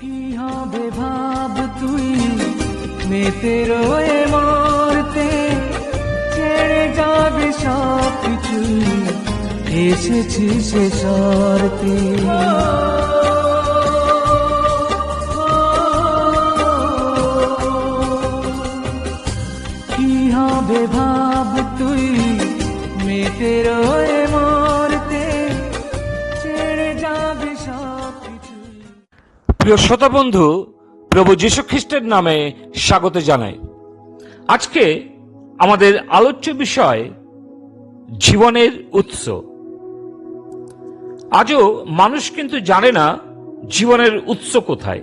কি হবে ভাব তুই মেতে রয়ে মরতে, ছেড়ে যাবে সব কিছুই, এসেছি সে শর্তে। কি হবে ভাব তুই মেতে রয়ে মরতে, ছেড়ে যাবে সব কিছুই। প্রিয় শ্রোতা বন্ধু, প্রভু যীশু খ্রিস্টের নামে স্বাগত জানাই। আজকে আমাদের আলোচ্য বিষয় জীবনের উৎস। আজও মানুষ কিন্তু জানে না জীবনের উৎস কোথায়।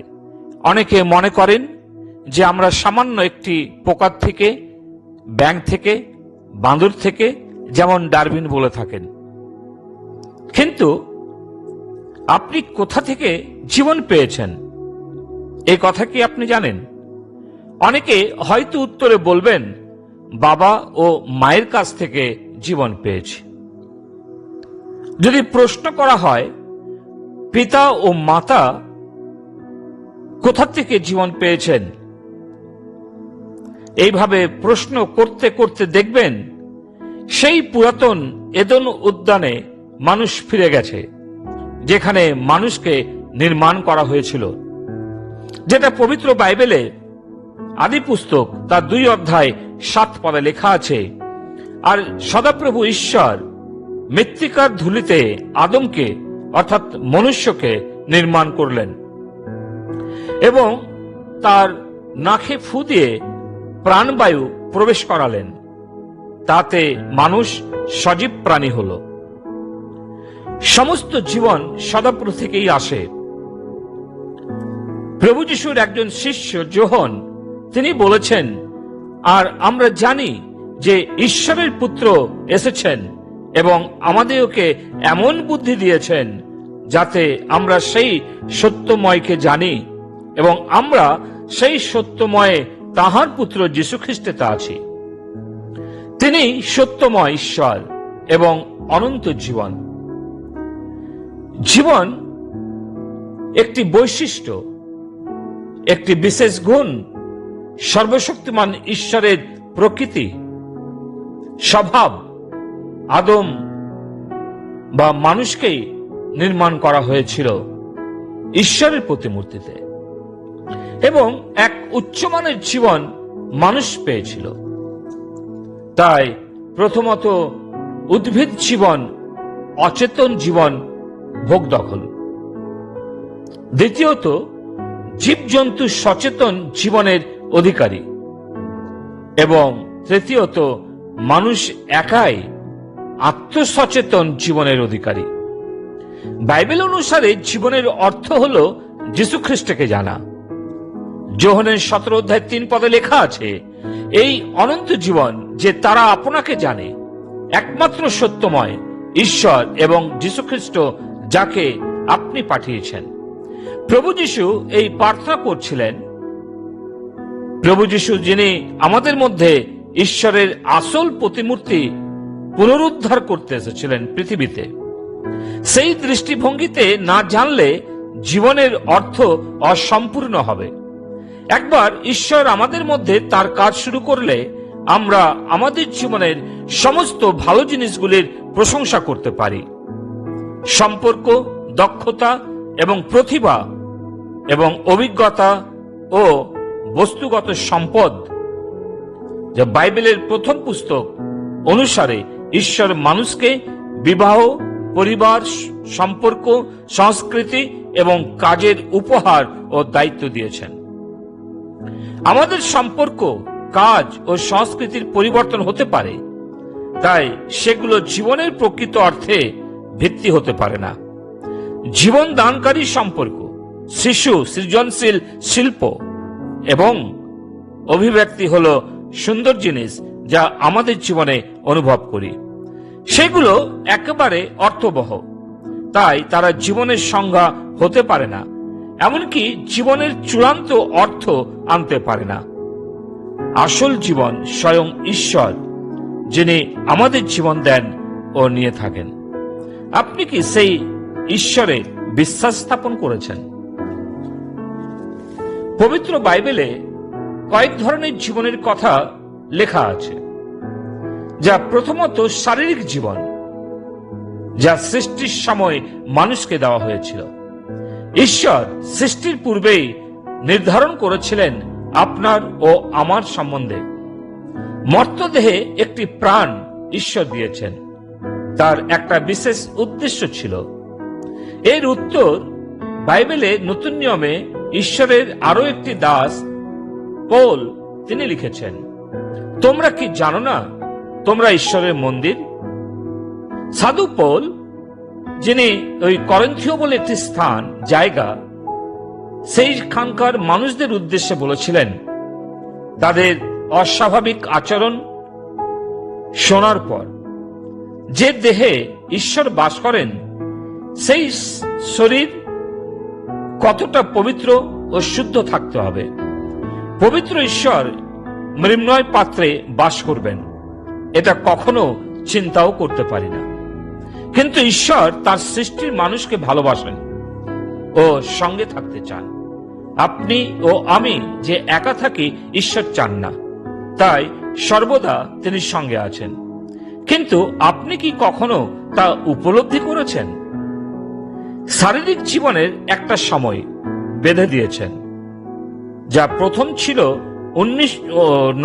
অনেকে মনে করেন যে আমরা সামান্য একটি পোকার থেকে, ব্যাঙ থেকে, বাঁদর থেকে, যেমন ডারউইন বলে থাকেন। কিন্তু আপনি কোথা থেকে জীবন পেয়েছেন, এই কথা কি আপনি জানেন? অনেকে হয়তো উত্তরে বলবেন, বাবা ও মায়ের কাছ থেকে জীবন পেয়েছি। যদি প্রশ্ন করা হয় পিতা ও মাতা কোথা থেকে জীবন পেয়েছেন, এইভাবে প্রশ্ন করতে করতে দেখবেন সেই পুরাতন এদেন উদ্যানে মানুষ ফিরে গেছে, যেখানে মানুষকে নির্মাণ করা হয়েছিল, যেটা পবিত্র বাইবেলে আদি পুস্তক তার 2 অধ্যায় 7 পদে লেখা আছে। আর সদাপ্রভু ঈশ্বর মৃত্তিকার ধুলিতে আদমকে অর্থাৎ মনুষ্যকে নির্মাণ করলেন এবং তার নাকে ফু দিয়ে প্রাণবায়ু প্রবেশ করালেন। তাতে মানুষ সজীব প্রাণী হল। সমস্ত জীবন সদাপ্রভু থেকেই আসে। প্রভু যিশুর একজন শিষ্য যোহন তিনি বলেছেন, আর আমরা জানি যে ঈশ্বরের পুত্র এসেছেন এবং আমাদেরকে এমন বুদ্ধি দিয়েছেন যাতে আমরা সেই সত্যময়কে জানি এবং আমরা সেই সত্যময়ে তাহার পুত্র যীশু খ্রিস্টে আছি। তিনি সত্যময় ঈশ্বর এবং অনন্ত জীবন। জীবন একটি বৈশিষ্ট্য, একটি বিশেষ গুণ, সর্বশক্তিমান ঈশ্বরের প্রকৃতি, স্বভাব। আদম বা মানুষকেই নির্মাণ করা হয়েছিল ঈশ্বরের প্রতিমূর্তিতে এবং এক উচ্চমানের জীবন মানুষ পেয়েছিল। তাই প্রথমত উদ্ভিদ জীবন, অচেতন জীবন ভোগ দখল। দ্বিতীয়ত জীবজন্তু সচেতন জীবনের অধিকারী এবং তৃতীয়ত মানুষ একাই আত্মসচেতন জীবনের অধিকারী। বাইবেল অনুসারে জীবনের অর্থ হল যীশু খ্রিস্টকে জানা। যোহনের 17 অধ্যায় 3 পদে লেখা আছে, এই অনন্ত জীবন যে তারা আপনাকে জানে, একমাত্র সত্যময় ঈশ্বর এবং যীশু খ্রিস্ট যাকে আপনি পাঠিয়েছেন। প্রভু যীশু এই প্রার্থনা করছিলেন। প্রভু যীশু যিনি আমাদের মধ্যে ঈশ্বরের আসল প্রতিমূর্তি পুনরুদ্ধার করতে এসেছিলেন পৃথিবীতে, সেই দৃষ্টিভঙ্গিতে না জানলে জীবনের অর্থ অসম্পূর্ণ হবে। একবার ঈশ্বর আমাদের মধ্যে তার কাজ শুরু করলে আমরা আমাদের জীবনের সমস্ত ভালো জিনিসগুলির প্রশংসা করতে পারি। সম্পর্ক, দক্ষতা এবং প্রতিভা এবং অভিজ্ঞতা ও বস্তুগত সম্পদ, যা বাইবেলের প্রথম পুস্তক অনুসারে ঈশ্বর মানুষকে বিবাহ, পরিবার, সম্পর্ক, সংস্কৃতি এবং কাজের উপহার ও দায়িত্ব দিয়েছেন। আমাদের সম্পর্ক, কাজ ও সংস্কৃতির পরিবর্তন হতে পারে, তাই সেগুলো জীবনের প্রকৃত অর্থে ভিত্তি হতে পারে না। জীবন দানকারী সম্পর্ক, শিশু, সৃজনশীল শিল্প এবং অভিব্যক্তি হলো সুন্দর জিনিস যা আমাদের জীবনে অনুভব করি। সেগুলো একেবারে অর্থবহ, তাই তারা জীবনের সংজ্ঞা হতে পারে না, এমনকি জীবনের চূড়ান্ত অর্থ আনতে পারে না। আসল জীবন স্বয়ং ঈশ্বর, যিনি আমাদের জীবন দেন ও নিয়ে থাকেন। আপনি কি সেই ঈশ্বরে বিশ্বাস স্থাপন করেছেন? পবিত্র বাইবেলে কয়েক ধরনের জীবনের কথা লেখা আছে, যা প্রথমত শারীরিক জীবন, যা সৃষ্টির সময় মানুষকে দেওয়া হয়েছিল। ঈশ্বর সৃষ্টির পূর্বেই নির্ধারণ করেছিলেন আপনার ও আমার সম্বন্ধে। মর্তদেহে একটি প্রাণ ঈশ্বর দিয়েছেন, তার একটা বিশেষ উদ্দেশ্য ছিল। এর উত্তর বাইবেলে নতুন নিয়মে ঈশ্বরের আরো একটি দাস পৌল তিনি লিখেছেন, তোমরা কি জানো না তোমরা ঈশ্বরের মন্দির? সাধু পৌল, যিনি ওই করিন্থীয় বলে একটি স্থান জায়গা, সেইখানকার মানুষদের উদ্দেশ্যে বলেছিলেন, তাদের অস্বাভাবিক আচরণ শোনার পর, যে দেহে ঈশ্বর বাস করেন সেই শরীর কতটা পবিত্র ও শুদ্ধ থাকতে হবে। পবিত্র ঈশ্বর মৃন্ময় পাত্রে বাস করবেন, এটা কখনো চিন্তাও করতে পারি না। কিন্তু ঈশ্বর তার সৃষ্টির মানুষকে ভালোবাসেন ও সঙ্গে থাকতে চান। আপনি ও আমি যে একা থাকি ঈশ্বর চান না, তাই সর্বদা তিনি সঙ্গে আছেন। কিন্তু আপনি কি কখনো তা উপলব্ধি করেছেন? শারীরিক জীবনের একটা সময় বেঁধে দিয়েছেন, যা প্রথম ছিল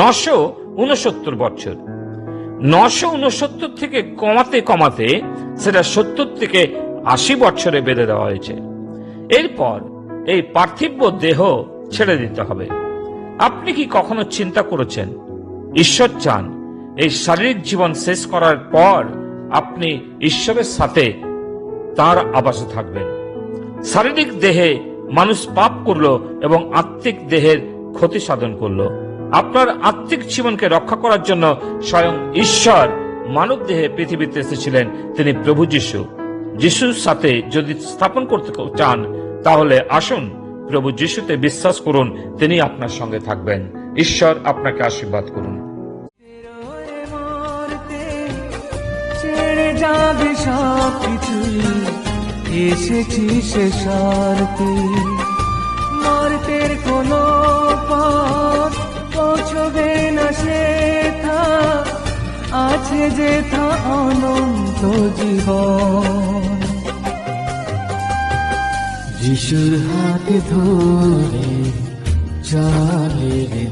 969 বছর। 969 থেকে কমাতে কমাতে সেটা 70 থেকে 80 বছরে বেঁধে দেওয়া হয়েছে। এরপর এই পার্থিব দেহ ছেড়ে দিতে হবে। আপনি কি কখনো চিন্তা করেছেন ঈশ্বর চান এই শারীরিক জীবন শেষ করার পর আপনি ঈশ্বরের সাথে তার আবাসে থাকবেন? শারীরিক দেহে মানুষ পাপ করলো এবং আত্মিক দেহের ক্ষতি সাধন করলো। আপনার আত্মিক জীবনকে রক্ষা করার জন্য স্বয়ং ঈশ্বর মানব দেহে পৃথিবীতে এসেছিলেন, তিনি প্রভু যিশু। যিশুর সাথে যদি স্থাপন করতে চান তাহলে আসুন প্রভু যিশুতে বিশ্বাস করুন, তিনি আপনার সঙ্গে থাকবেন। ঈশ্বর আপনাকে আশীর্বাদ করুন। ছেড়ে যাবে সব কিছুই, এসেছি সে স্বার্থে। মর্তের কোনো পথ পৌঁছবে না সেথা, আছে যেথা অনন্ত জীবন। যিশুর হাতে ধরে চালে রে